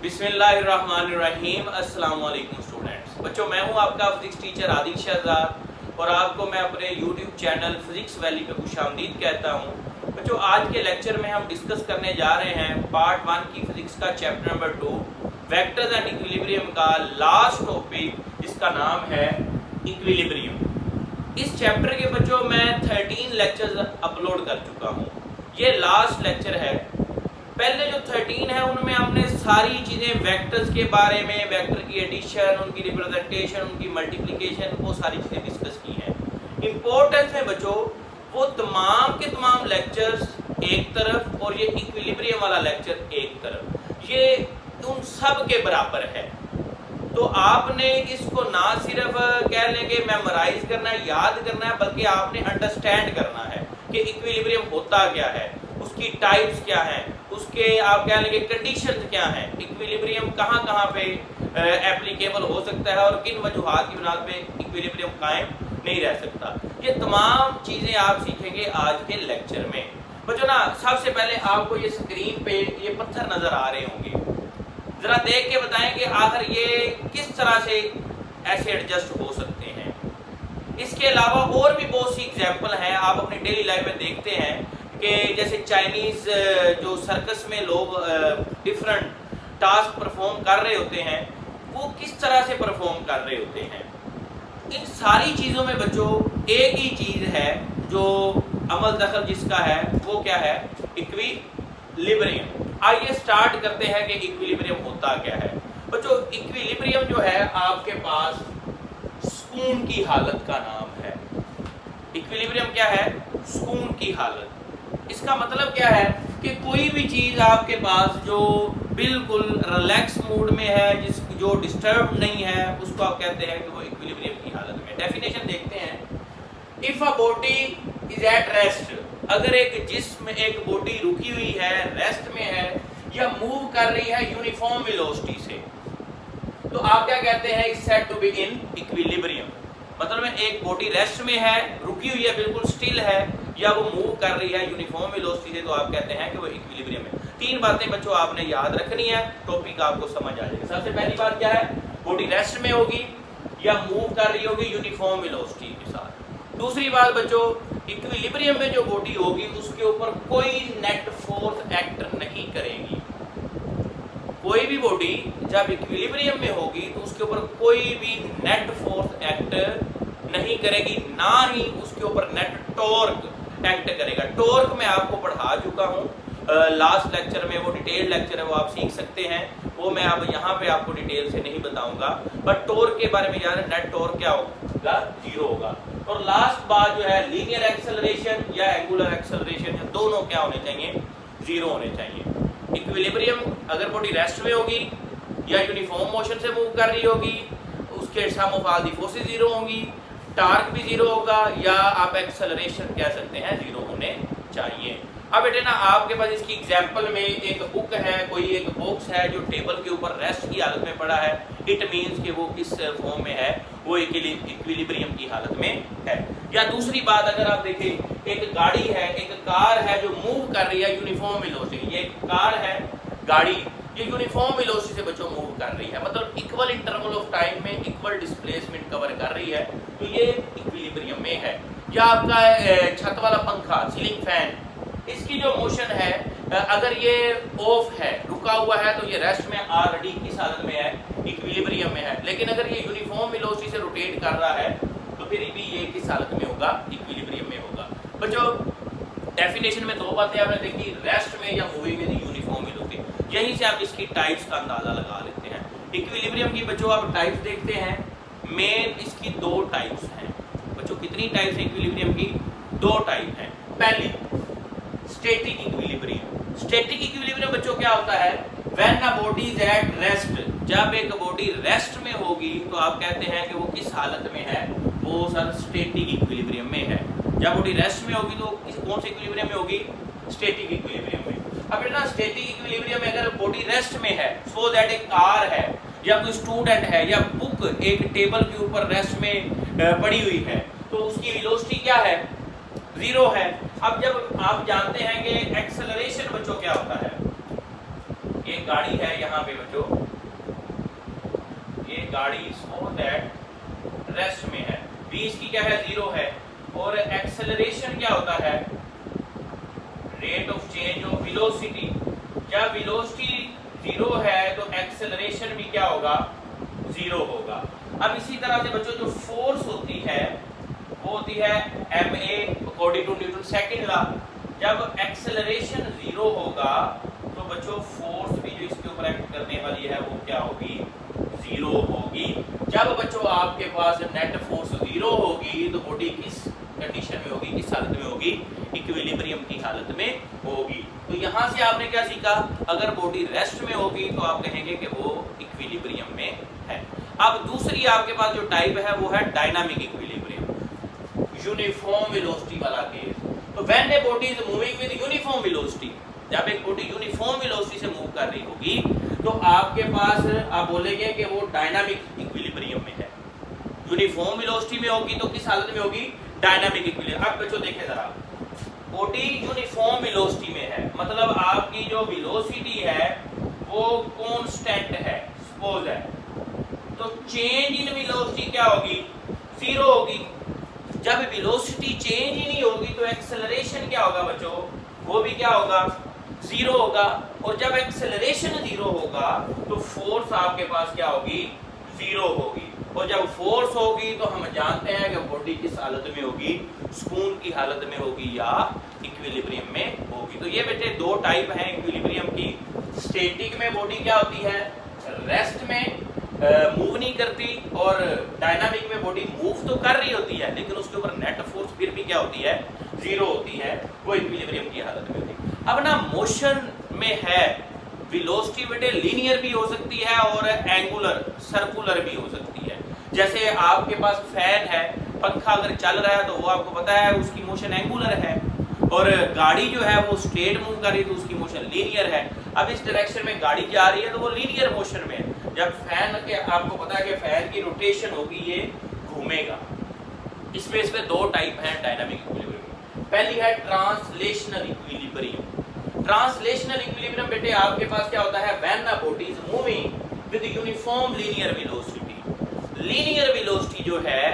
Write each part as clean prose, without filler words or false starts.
बिस्मिल्लाहिर्रहमानिर्रहीम। अस्सलाम वालेकुम स्टूडेंट्स। बच्चों, मैं हूं आपका फिजिक्स टीचर आदिल शहजाद और आपको मैं अपने यूट्यूब चैनल फिजिक्स वैली पे खुशामदीद कहता हूं। बच्चों, आज के लेक्चर में हम डिस्कस करने जा रहे हैं पार्ट 1 की फिजिक्स का chapter number 2 vectors and equilibrium का लास्ट टॉपिक, जिसका नाम है इक्विलिब्रियम। इस चैप्टर के बच्चों मैं 13 लेक्चर्स अपलोड कर चुका हूँ। ये लास्ट लेक्चर है। पहले जो 13 है उनमें हमने सारी चीज़ें वेक्टर्स के बारे में, वेक्टर की एडिशन, उनकी रिप्रेजेंटेशन, उनकी मल्टीप्लिकेशन, वो सारी चीज़ें डिस्कस की हैं। इम्पोर्टेंस में बच्चों वो तमाम के तमाम लेक्चर्स एक तरफ और ये इक्विलिब्रियम वाला लेक्चर एक तरफ, ये उन सब के बराबर है। तो आपने इसको ना सिर्फ कह लें कि मेमोराइज करना है, याद करना है, बल्कि आपने अंडरस्टैंड करना है कि इक्विलिब्रियम होता क्या है, उसकी टाइप्स क्या हैं, उसके आप कह लेंगे कंडीशंस क्या हैं, इक्विलिब्रियम कहाँ कहाँ पे एप्लीकेबल हो सकता है और किन वजूहात की बुनियाद पे इक्विलिब्रियम कायम नहीं रह सकता। ये तमाम चीज़ें आप सीखेंगे आज के लेक्चर में। बच्चों ना, सबसे पहले आपको ये स्क्रीन पे ये पत्थर नज़र आ रहे होंगे, ज़रा देख के बताएं कि आखिर ये किस तरह से ऐसे एडजस्ट हो सकते हैं। इसके अलावा और भी बहुत सी एग्जाम्पल हैं, आप अपनी डेली लाइफ में देखते हैं कि जैसे चाइनीज़ जो सर्कस में लोग डिफरेंट टास्क परफॉर्म कर रहे होते हैं, वो किस तरह से परफॉर्म कर रहे होते हैं। इन सारी चीज़ों में बच्चों एक ही चीज़ है जो अमल दखल जिसका है, वो क्या है? इक्विलिब्रियम। आइए स्टार्ट करते हैं कि इक्विलिब्रियम होता क्या है। बच्चों, इक्विलिब्रियम जो है आपके पास सुकून की हालत का नाम है। इक्विलिब्रियम क्या है? सुकून की हालत। इसका मतलब क्या है कि कोई भी चीज़ आपके पास जो बिल्कुल रिलैक्स मूड में है, जो डिस्टर्ब नहीं है, उसको आप कहते हैं कि वो इक्विलिब्रियम की हालत में। डेफिनेशन देखते हैं। If a body is at rest, अगर एक जिस्म, एक बॉडी रुकी हुई है, रेस्ट में है या मूव कर रही है यूनिफॉर्म वेलोसिटी से, तो आप क्या कहते हैं? Is said to be in equilibrium. मतलब एक बॉडी रेस्ट में है, रुकी हुई है, बिल्कुल स्टिल है, या वो मूव कर रही है यूनिफॉर्म वेलोसिटी से, तो आप कहते हैं कि वो इक्विलिब्रियम है। 3 बातें बच्चों आपने याद रखनी है, टॉपिक आपको समझ आ जाएगा। सबसे पहली बात क्या है? बॉडी रेस्ट में होगी या मूव कर रही होगी यूनिफॉर्म वेलोसिटी के साथ। दूसरी बात बच्चों, इक्विलिब्रियम में जो बॉडी होगी उसके ऊपर कोई नेट फोर्स एक्ट नहीं करेगी। कोई भी बॉडी जब इक्विलिब्रियम में होगी तो उसके ऊपर कोई भी नेट फोर्स एक्ट नहीं करेगी, ना ही उसके ऊपर नेट टॉर्क एक्ट करेगा। टॉर्क मैं आपको पढ़ा चुका हूँ लास्ट लेक्चर में, वो डिटेल लेक्चर है, वो आप सीख सकते हैं। वो मैं अब यहाँ पे आपको डिटेल से नहीं बताऊंगा, बट टॉर्क के बारे में याद है, नेट टॉर्क क्या होगा? 0 होगा। और लास्ट बात जो है, लीनियर एक्सेलरेशन या एंगुलर एक्सेलरेशन, ये दोनों क्या होने चाहिए? 0 होने चाहिए। इक्विलिब्रियम अगर बॉडी रेस्ट में होगी या यूनिफॉर्म मोशन से मूव कर रही होगी, उसके सम ऑफ ऑल द फोर्सेस 0 होंगी, टार्क भी 0 होगा, या आप एक्सेलरेशन कह सकते हैं 0 होने चाहिए। अब बेटे ना, आपके पास इसकी एग्जांपल में एक बुक है, कोई एक बॉक्स है जो टेबल के ऊपर रेस्ट की हालत में पड़ा है। इट मीन्स कि वो किस फॉर्म में है? वो इक्विलिब्रियम की हालत में है। या दूसरी बात, अगर आप देखें, एक गाड़ी है, एक कार है जो मूव कर रही है यूनिफॉर्म वेलोसिटी। ये एक कार है, गाड़ी, ये यूनिफॉर्म वेलोसिटी से बच्चों मूव कर रही है, मतलब इक्वल इंटरवल ऑफ टाइम में इक्वल डिस्प्लेसमेंट कवर कर रही है, तो ये इक्विलिब्रियम में है। या आपका छत वाला पंखा, सीलिंग फैन, इसकी जो मोशन है, अगर ये ऑफ है, रुका हुआ है, तो ये रेस्ट में ऑलरेडी किस हालत में है? इक्विलिब्रियम में है। लेकिन अगर ये यूनिफॉर्म वेलोसिटी से रोटेट कर रहा है तो फिर भी ये किस हालत में होगा? इक्विलिब्रियम में होगा। बच्चों, डेफिनेशन में 2 बातें आपने देखी, रेस्ट में या मूविंग में यूनिफॉर्म वेलोसिटी। यहीं से आप इसकी टाइप्स का अंदाजा लगा लेते हैं। इक्विलिब्रियम की बच्चों आप टाइप्स देखते हैं, मेन इसकी 2 टाइप्स हैं। बच्चों, कितनी टाइप्स है इक्विलिब्रियम की? 2 टाइप हैं। पहली, स्टैटिक इक्विलिब्रियम। स्टैटिक इक्विलिब्रियम बच्चों क्या होता है? When a body is at rest, जब एक बॉडी रेस्ट में होगी तो आप कहते हैं कि वो किस हालत में है? वो सर स्टैटिक इक्विलिब्रियम में है। जब बॉडी रेस्ट में होगी तो कौन से इक्विलिब्रियम में होगी? स्टैटिक इक्विलिब्रियम में। अब बेटा, स्टैटिक इक्विलिब्रियम में अगर बॉडी रेस्ट में है, सो दैट एक कार है या कोई स्टूडेंट है या बुक एक टेबल के ऊपर रेस्ट में पड़ी हुई है, तो उसकी वेलोसिटी क्या है? 0 है। अब जब आप जानते हैं कि एक्सेलरेशन बच्चों क्या होता है, ये गाड़ी है यहाँ पे बच्चों, ये गाड़ी सो दैट रेस्ट में है, v इसकी क्या है 0 है, और एक्सेलरेशन क्या होता है rate of change of velocity. जब वेलोसिटी 0 है तो एक्सेलरेशन भी क्या होगा 0 होगा। अब इसी तरह से बच्चों जो फोर्स होती है वो होती है ma according to Newton second law. जब एक्सेलरेशन 0 होगा तो बच्चों फोर्स भी जो इसके ऊपर एक्ट करने वाली है वो क्या होगी 0 होगी। जब बच्चों आपके पास नेट फोर्स 0 होगी तो बॉडी किस कंडीशन में होगी, किस हालत में होगी, इक्विलिब्रियम की हालत में होगी। तो यहाँ से आपने क्या सीखा, अगर बॉडी रेस्ट में होगी तो आप कहेंगे कि वो इक्विलिब्रियम में है। अब दूसरी आपके पास जो टाइप है वो है डायनामिक इक्विलिब्रियम, यूनिफॉर्म वेलोसिटी वाला केस। तो when A body is moving with uniform velocity, जब एक बॉडी यूनिफॉर्म वेलोसिटी से मूव कर रही होगी तो आपके पास आप बोलेंगे कि वो डायनामिक इक्विलिब्रियम में है। यूनिफॉर्म वेलोसिटी में होगी तो किस हालत में होगी, डायनामिक इक्विलिब्रियम। अब बच्चों देखें जरा, बॉडी यूनिफॉर्म वेलोसिटी में है, मतलब आपकी जो वेलोसिटी है वो कांस्टेंट है, सपोज है, तो चेंज इन वेलोसिटी क्या होगी 0 होगी। जब वेलोसिटी चेंज ही नहीं होगी तो एक्सेलरेशन क्या होगा बच्चों, वो भी क्या होगा 0 होगा। और जब एक्सेलरेशन 0 होगा तो फोर्स आपके पास क्या होगी 0 होगी। और जब फोर्स होगी तो हम जानते हैं कि बॉडी किस हालत में होगी, सुकून की हालत में होगी या इक्विलिब्रियम में होगी। तो ये बेटे दो टाइप हैं इक्विलिब्रियम की। स्टैटिक में बॉडी क्या होती है, रेस्ट में मूव नहीं करती, और डायनामिक में बॉडी मूव तो कर रही होती है लेकिन उसके ऊपर नेट फोर्स फिर भी क्या होती है 0 होती है, वो इक्विलिब्रियम की हालत में होती है। अब ना मोशन में है, वेलोसिटी बेटे लीनियर भी हो सकती है और एंगुलर सर्कुलर भी हो सकती है। जैसे आपके पास फैन है, पंखा अगर चल रहा है तो वो आपको पता है उसकी मोशन एंगुलर है, और गाड़ी जो है वो स्ट्रेट मूव कर रही है तो उसकी मोशन लीनियर है। अब इस डायरेक्शन में गाड़ी जा रही है तो वो लीनियर मोशन में है। जब फैन के आपको पता है कि फैन की रोटेशन होगी, ये घूमेगा। इसमें दो टाइप हैं डायनामिक इक्विलिब्रियम। पहली है ट्रांसलेशनल इक्विलिब्रियम। ट्रांसलेशनल इक्विलिब्रियम बेटे आपके पास क्या होता है, when a body is moving with uniform linear velocity. Linear velocity जो है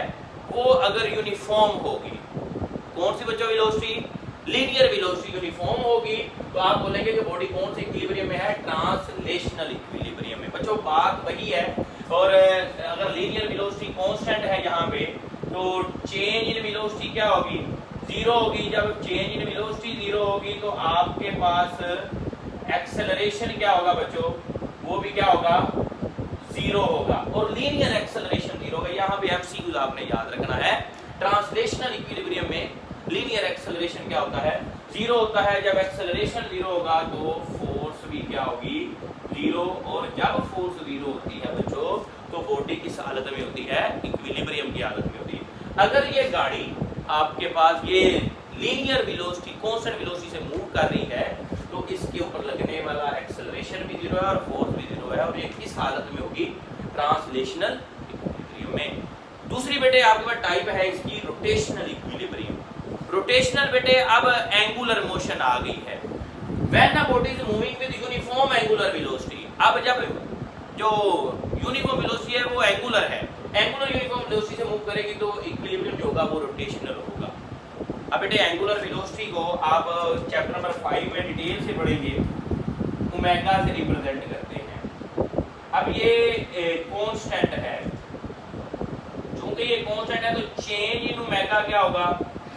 वो अगर यूनिफॉर्म होगी, कौन सी बच्चों वेलोसिटी, लीनियर वेलोसिटी यूनिफॉर्म होगी तो आप बोलेंगे कि बॉडी कौन से इक्विलिब्रियम में है, ट्रांसलेशनल इक्विलिब्रियम में। बच्चों बात वही है। और अगर लीनियर वेलोसिटी कांस्टेंट है यहाँ पे तो चेंज इन वेलोसिटी क्या होगी 0 होगी। जब चेंज इन वेलोसिटी 0 होगी तो आपके पास एक्सेलरेशन क्या होगा बच्चों, वो भी क्या होगा 0 होगा, और लीनियर एक्सेलरेशन 0 होगा। यहाँ पे एमसीक्यूज आपने याद रखना है। ट्रांसलेशनल इक्विलिब्रियम में लीनियर एक्सेलरेशन क्या होता है 0 होता है। जब एक्सेलरेशन 0 होगा तो फोर्स भी क्या होगी 0, और जब फोर्स 0 होती है बच्चों तो बॉडी किस हालत में होती है, इक्विलिब्रियम की हालत में होती है। अगर ये गाड़ी आपके पास ये लीनियर वेलोसिटी कांस्टेंट वेलोसिटी से मूव कर रही है तो इसके ऊपर लगने वाला एक्सेलरेशन भी 0 है और फोर्स भी 0 है, और ये किस हालत में होगी, ट्रांसलेशनल इक्विलिब्रियम में। दूसरी बेटे आपके पास टाइप है इसकी रोटेशनल इक्विलिब्रियम। रोटेशनल बेटे अब एंगुलर मोशन आ गई है। When a body is moving with uniform angular velocity. अब जब जो यूनिफॉर्म वेलोसिटी है वो एंगुलर है, एंगुलर यूनिफॉर्म वेलोसिटी से मूव करेगी तो इक्विलिब्रियम जो होगा वो रोटेशनल होगा। अब बेटे एंगुलर वेलोसिटी को आप चैप्टर नंबर 5 में डिटेल से पढ़ेंगे, ओमेगा से रिप्रेजेंट करते हैं। अब ये कांस्टेंट है, चूंकि ये कांस्टेंट है तो चेंज इन ओमेगा क्या होगा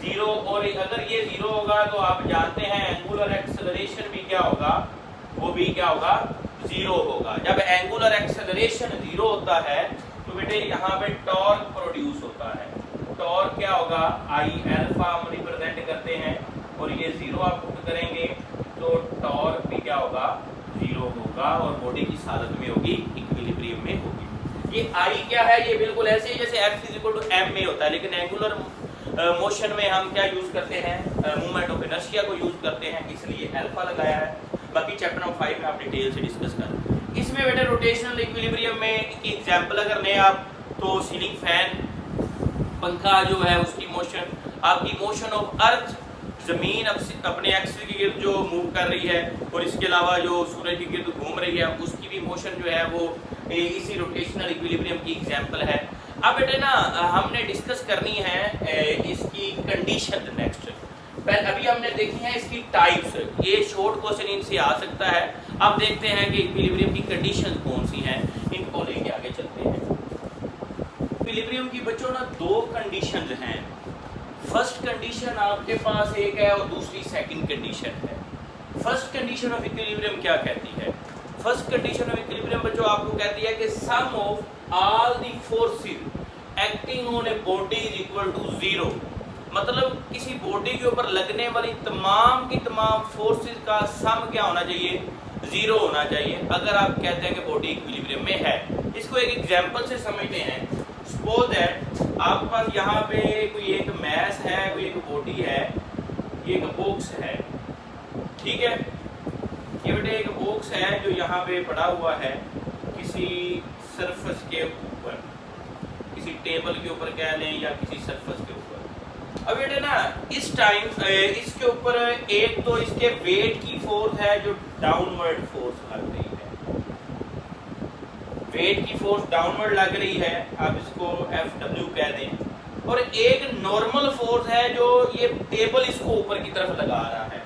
0, और अगर ये 0 होगा तो आप जानते हैं एंगुलर एक्सेलरेशन भी क्या होगा, वो भी क्या होगा 0 होगा। जब एंगुलर एक्सेलरेशन 0 होता है तो बेटे यहाँ पे टॉर्क प्रोड्यूस होता है। टॉर्क क्या होगा आई अल्फा हम रिप्रेजेंट करते हैं, और ये 0 आप पुट करेंगे तो टॉर्क भी क्या होगा 0 होगा, और बॉडी किस हालत में होगी, इक्विलिब्रियम में होगी। ये आई क्या है, ये बिल्कुल ऐसे ही जैसे F = m में होता है, लेकिन एंगुलर मोशन में हम क्या यूज करते हैं, मूवमेंट ऑफ इनर्शिया को यूज करते हैं, इसलिए अल्फा लगाया है। बाकी चैप्टर नंबर 5 में आप डिटेल से डिस्कस करें। इसमें बेटे रोटेशनल इक्विलिब्रियम में की एग्जांपल अगर लें आप तो सीलिंग फैन, पंखा जो है उसकी मोशन, आपकी मोशन ऑफ अर्थ ज़मीन अपने एक्सिस के गिर्द जो मूव कर रही है और इसके अलावा जो सूरज के गिर्द घूम रही है उसकी भी मोशन जो है वो इसी रोटेशनल इक्विलिब्रियम की एग्जांपल है। अब बेटे ना हमने डिस्कस करनी है इसकी कंडीशन नेक्स्ट। पहले अभी हमने देखी है इसकी टाइप्स, ये शॉर्ट क्वेश्चन इनसे आ सकता है। अब देखते हैं कि इक्विलिब्रियम की कंडीशन कौन सी हैं, इनको लेके आगे चलते हैं। इक्विलिब्रियम की बच्चों ना दो कंडीशन हैं। फर्स्ट कंडीशन आपके पास एक है और दूसरी सेकंड कंडीशन है। फर्स्ट कंडीशन ऑफ इक्विलिब्रियम क्या कहती है? फर्स्ट कंडीशन ऑफ इक्विलिब्रियम बच्चों आपको कहती है कि sum of all the forces acting on a body is equal to zero. मतलब किसी बॉडी के ऊपर लगने वाली तमाम की तमाम फोर्सेस का सम क्या होना चाहिए? जीरो होना चाहिए। अगर आप कहते हैं कि बॉडी इक्विलिब्रियम में है, इसको एक एग्जांपल से समझते हैं। सपोज दैट आपके पास यहाँ पे कोई एक मैस है, कोई एक बॉडी है, ये एक बॉक्स है, ठीक है। ये बेटे एक बॉक्स है जो यहाँ पे पड़ा हुआ है किसी सरफेस के ऊपर, किसी टेबल के ऊपर कह लें या किसी सरफेस के ऊपर। अब बेटे ना इस टाइम इसके ऊपर एक तो इसके वेट की फोर्स है जो डाउनवर्ड फोर्स लग रही है, वेट की फोर्स डाउनवर्ड लग रही है, आप इसको Fw कह दें। और एक नॉर्मल फोर्स है जो ये टेबल इसको ऊपर की तरफ लगा रहा है,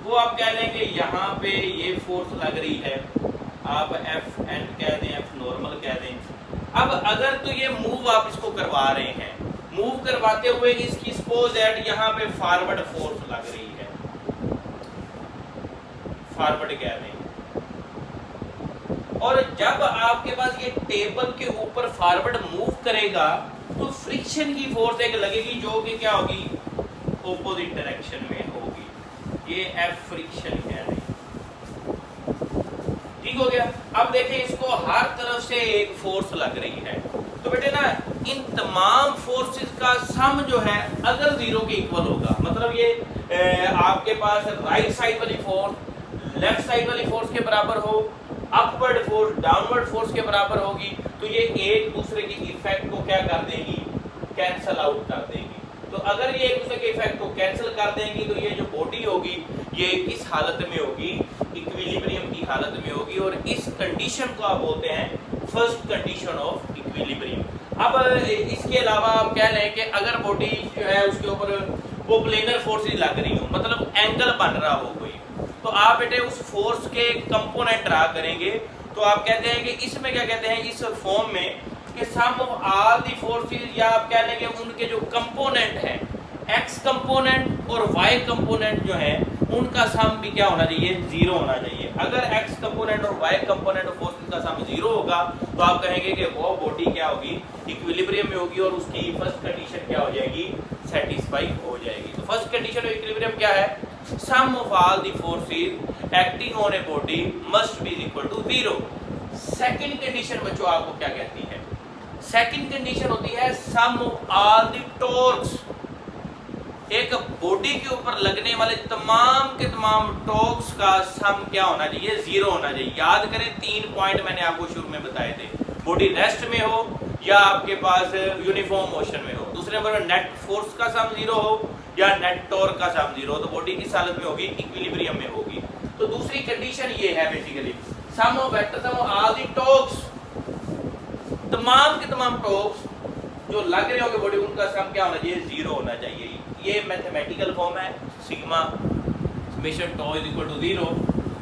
वो आप कह लेंगे यहाँ पे ये फोर्स लग रही है, आप Fn कह दें, F नॉर्मल कह दें। अब अगर तो ये मूव आप इसको करवा रहे हैं, मूव करवाते हुए इसकी सपोज दैट यहाँ पे फॉरवर्ड फोर्स लग रही है, फॉरवर्ड कह दें। और जब आपके पास ये टेबल के ऊपर फॉरवर्ड मूव करेगा तो फ्रिक्शन की फोर्स एक लगेगी जो कि क्या होगी? ऑपोजिट डायरेक्शन में होगी, ये F फ्रिक्शन कह रहे हैं। ठीक हो गया। अब देखिए इसको हर तरफ से एक फोर्स लग रही है, तो बेटे ना इन तमाम फोर्सेस का सम जो है अगर जीरो के इक्वल होगा, मतलब ये आपके पास राइट साइड वाली फोर्स लेफ्ट साइड वाली फोर्स के बराबर हो, अपवर्ड फोर्स डाउनवर्ड फोर्स के बराबर होगी, तो ये एक दूसरे के इफेक्ट को क्या कर देंगी? कैंसल आउट कर देंगी। तो अगर ये एक दूसरे के इफेक्ट को कैंसिल कर देंगी तो ये जो बॉडी होगी ये किस हालत में होगी? इक्विलिब्रियम की हालत में होगी। और इस कंडीशन को आप बोलते हैं फर्स्ट कंडीशन ऑफ इक्विलिब्रियम। अब इसके अलावा आप कह लें कि अगर बॉडी जो है उसके ऊपर वो प्लेनर फोर्सेज लग रही हो, मतलब एंगल बन रहा हो कोई, तो आप बेटे उस फोर्स के कंपोनेंट ड्रा करेंगे। तो आप कहते हैं कि इसमें क्या कहते हैं, इस फॉर्म में कि sum of all the forces, या आप कह लेंगे उनके जो कंपोनेंट हैं, एक्स कंपोनेंट और वाई कंपोनेंट जो है उनका सम भी क्या होना चाहिए? जीरो होना चाहिए। अगर एक्स कंपोनेंट और वाई कंपोनेंट फोर्सेस का सम जीरो होगा तो आप कहेंगे कि वो बॉडी क्या होगी? इक्विलिब्रियम में होगी और उसकी फर्स्ट कंडीशन क्या हो जाएगी? सेटिस्फाई हो जाएगी। तो फर्स्ट कंडीशन ऑफ इक्विलिब्रियम क्या है? Sum of all the forces acting on a body must be equal to zero. Second condition बच्चों आपको क्या कहती है? सेकंड कंडीशन होती है sum of all the torques. एक बॉडी के ऊपर लगने वाले तमाम के तमाम टॉर्क्स का सम क्या होना चाहिए? जीरो होना चाहिए। याद करें 3 पॉइंट मैंने आपको शुरू में बताए थे, बॉडी रेस्ट में हो या आपके पास यूनिफॉर्म मोशन में हो। दूसरे नंबर पर नेट फोर्स का सम जीरो हो या नेट टॉर्क का सम जीरो हो, तो बॉडी किस हालत में होगी? इक्विलिब्रियम में होगी। तो दूसरी कंडीशन ये है basically sum of vector sum of all the torques, तमाम के तमाम टॉर्क्स जो लग रहे होंगे बॉडी, उनका सम क्या होना चाहिए? जीरो होना चाहिए। ये मैथमेटिकल फॉर्म है, sigma summation tau is equal to zero.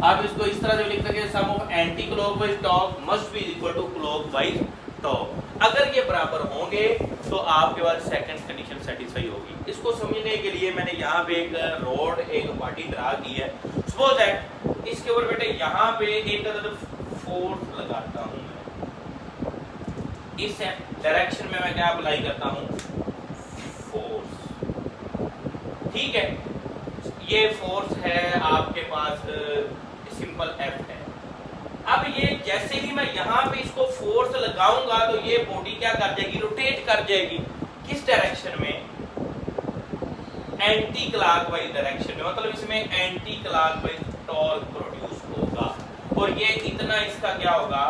आप इसको इस तरह से लिख सकते हैं sum of anticlockwise torque must be equal to clockwise torque. अगर ये बराबर होंगे तो आपके पास सेकंड कंडीशन सेटिस्फाई होगी। इसको समझने के लिए मैंने यहाँ पे एक रोड, एक बॉडी ड्रा की है। सपोज दैट इसके ऊपर बेटे यहाँ पे एक फोर्स लगाता हूँ, इस डायरेक्शन में मैं क्या अप्लाई करता हूँ? फोर्स। ठीक है, ये फोर्स है आपके पास सिंपल F है। अब ये जैसे ही मैं यहाँ पे इसको फोर्स लगाऊंगा तो ये बॉडी क्या कर जाएगी? रोटेट कर जाएगी। किस डायरेक्शन में? एंटी क्लॉकवाइज डायरेक्शन में, मतलब इसमें एंटी क्लॉकवाइज टॉर्क प्रोड्यूस होगा और ये इतना इसका क्या होगा?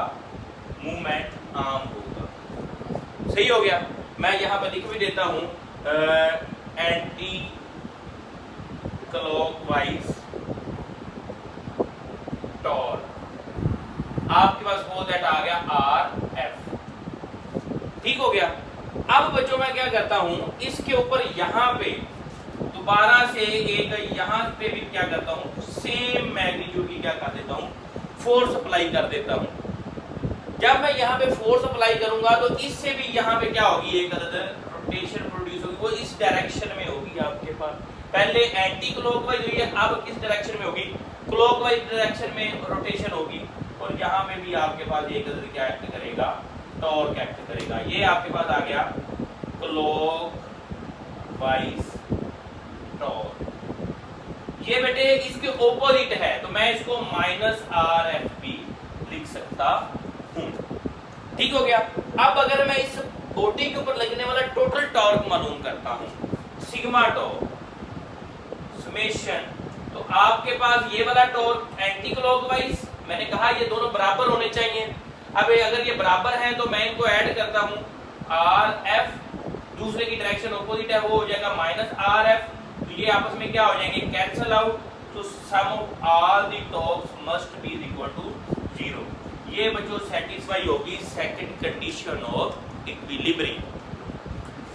मूवमेंट आर्म होगा। सही हो गया। मैं यहाँ पर लिख भी देता हूँ एंटी क्लॉकवाइज टॉर्क, आपके पास वो दैट आ गया आर एफ। ठीक हो गया। अब बच्चों मैं क्या करता हूं, इसके ऊपर यहां पे दोबारा से एक यहां पे भी क्या करता हूं, सेम मैग्नीट्यूड की क्या कर देता हूं, फोर्स अप्लाई कर देता हूं। जब मैं यहां पे फोर्स अप्लाई करूंगा तो इससे भी यहां पे क्या होगी, एक रोटेशन प्रोड्यूस होगी, वो इस डायरेक्शन में होगी आपके पास। पहले एंटी क्लॉकवाइज हुई है, अब किस डायरेक्शन में होगी, क्लॉकवाइज डायरेक्शन में रोटेशन होगी। और यहाँ में भी आपके पास ये क्या एक्ट करेगा, टॉर्क एक्ट करेगा। ये आपके पास आ गया क्लॉकवाइज टॉर्क। ये बेटे इसके ऑपोजिट है, तो मैं इसको माइनस आर एफ पी लिख सकता हूं। ठीक हो गया। अब अगर मैं इस बॉडी के ऊपर लगने वाला टोटल टॉर्क मालूम करता हूं, सिग्मा टॉर्क समेशन, तो आपके पास ये वाला टॉर्क एंटी क्लॉकवाइज, मैंने कहा ये दोनों बराबर होने चाहिए। अब अगर ये बराबर हैं तो मैं इनको ऐड करता हूं, आर एफ दूसरे की डायरेक्शन ऑपोजिट है, वो हो जाएगा माइनस आर एफ। तो ये आपस में क्या हो जाएंगे, कैंसिल आउट। तो sum of all the torques must be equal to 0। ये बच्चों सेटिस्फाई होगी second condition of equilibrium.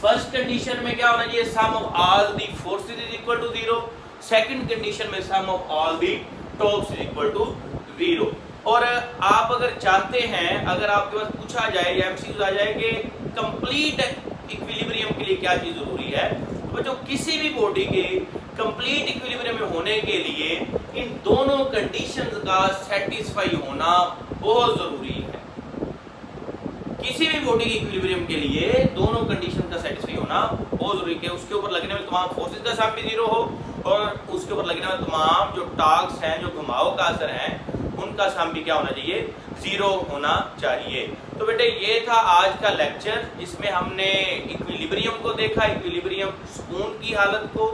First condition में क्या होना चाहिए, sum of all the forces is equal to 0। Second condition में sum of all the torques is equal to 0। और आप अगर चाहते हैं, अगर आपके पास पूछा जाए या एमसीक्यू आ जाए कि कंप्लीट इक्विलिब्रियम के लिए क्या चीज जरूरी है, तो बच्चों किसी भी बॉडी के कंप्लीट इक्विलिब्रियम में होने के लिए इन दोनों कंडीशंस का सेटिस्फाई होना बहुत जरूरी है। किसी भी बॉडी के इक्विलिब्रियम के लिए दोनों कंडीशन का सेटिस्फाई होना बहुत जरूरी है। उसके ऊपर लगने वाले तमाम फोर्सेस का सम भी 0 हो, और उसके ऊपर लगने वाले तमाम जो टॉर्क्स हैं, जो घुमाव का असर है, उनका सम भी क्या होना चाहिए, 0 होना चाहिए। तो बेटे ये था आज का लेक्चर, जिसमें हमने इक्विलिब्रियम को देखा, इक्विलिब्रियम सुकून की हालत को,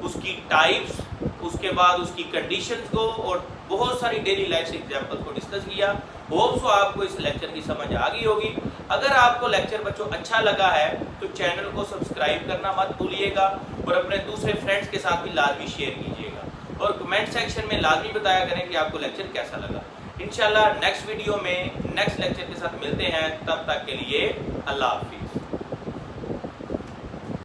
उसकी टाइप्स, उसके बाद उसकी कंडीशंस को, और बहुत सारी डेली लाइफ एग्जांपल को डिस्कस किया। होप सो आपको इस लेक्चर की समझ आ गई होगी। अगर आपको लेक्चर बच्चों अच्छा लगा है तो चैनल को सब्सक्राइब करना मत भूलिएगा, और अपने दूसरे फ्रेंड्स के साथ भी लाजमी शेयर कीजिएगा, और कमेंट सेक्शन में लाजमी बताया करें कि आपको लेक्चर कैसा लगा। इंशाल्लाह नेक्स्ट वीडियो में नेक्स्ट लेक्चर के साथ मिलते हैं, तब तक के लिए अल्लाह हाफिज़।